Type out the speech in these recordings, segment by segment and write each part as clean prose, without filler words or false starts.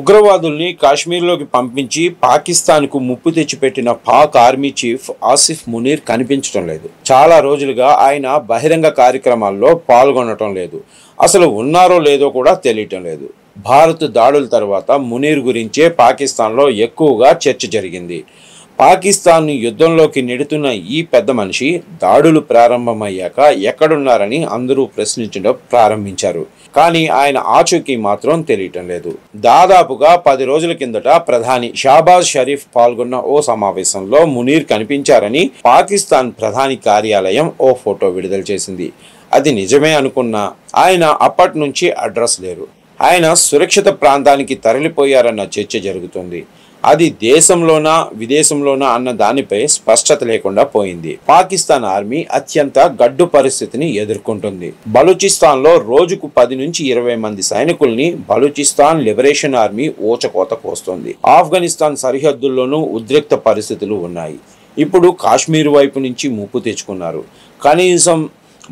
ఉగ్రవాదుల్ని కాశ్మీర్లోకి పంపించి పాకిస్తాన్కు ముప్పు తెచ్చిపెట్టిన పాక్ ఆర్మీ చీఫ్ ఆసిఫ్ మునీర్ కనిపించడం లేదు. చాలా రోజులుగా ఆయన బహిరంగ కార్యక్రమాల్లో పాల్గొనటం లేదు. అసలు ఉన్నారో లేదో కూడా తెలియటం లేదు. భారత్ దాడుల తర్వాత మునీర్ గురించే పాకిస్తాన్లో ఎక్కువగా చర్చ జరిగింది. పాకిస్తాన్ యుద్ధంలోకి నెడుతున్న ఈ పెద్ద మనిషి దాడులు ప్రారంభమయ్యాక ఎక్కడున్నారని అందరూ ప్రశ్నించడం ప్రారంభించారు. కానీ ఆయన ఆచూకీ మాత్రం తెలియటం లేదు. దాదాపుగా 10 రోజుల కిందట ప్రధాని షాబాజ్ షరీఫ్ పాల్గొన్న ఓ సమావేశంలో మునీర్ కనిపించారని పాకిస్తాన్ ప్రధాని కార్యాలయం ఓ ఫోటో విడుదల చేసింది. అది నిజమే అనుకున్నా ఆయన అప్పటి నుంచి అడ్రస్ లేరు. ఆయన సురక్షిత ప్రాంతానికి తరలిపోయారన్న చర్చ జరుగుతుంది. అది దేశంలోనా విదేశంలోనా అన్న దానిపై స్పష్టత లేకుండా పోయింది. పాకిస్తాన్ ఆర్మీ అత్యంత గడ్డు పరిస్థితిని ఎదుర్కొంటుంది. బలూచిస్తాన్ లో రోజుకు 10 నుంచి 20 మంది సైనికుల్ని బలూచిస్తాన్ లిబరేషన్ ఆర్మీ ఊచకోత కోస్తోంది. ఆఫ్ఘనిస్తాన్ సరిహద్దుల్లోనూ ఉద్రిక్త పరిస్థితులు ఉన్నాయి. ఇప్పుడు కాశ్మీర్ వైపు నుంచి ముప్పు తెచ్చుకున్నారు. కనీసం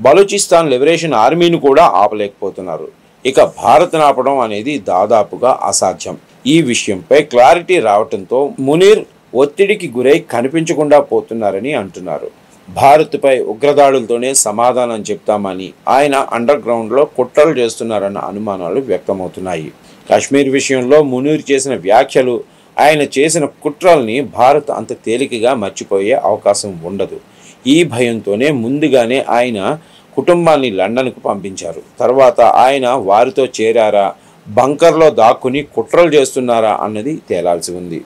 బలూచిస్తాన్ లిబరేషన్ ఆర్మీని కూడా ఆపలేకపోతున్నారు. ఇక భారత్ ఆపడం అనేది దాదాపుగా అసాధ్యం. ఈ విషయంపై క్లారిటీ రావడంతో మునీర్ ఒత్తిడికి గురై కనిపించకుండా పోతున్నారని అంటున్నారు. భారత్పై ఉగ్రదాడులతోనే సమాధానం చెప్తామని ఆయన అండర్ గ్రౌండ్లో కుట్రలు చేస్తున్నారన్న అనుమానాలు వ్యక్తమవుతున్నాయి. కాశ్మీర్ విషయంలో మునీర్ చేసిన వ్యాఖ్యలు, ఆయన చేసిన కుట్రల్ని భారత్ అంత తేలికగా మర్చిపోయే అవకాశం ఉండదు. ఈ భయంతోనే ముందుగానే ఆయన కుటుంబాన్ని లండన్కు పంపించారు. తర్వాత ఆయన వారితో చేరారా, బంకర్లో దాక్కుని కుట్రలు చేస్తున్నారా అన్నది తేలాల్సి ఉంది.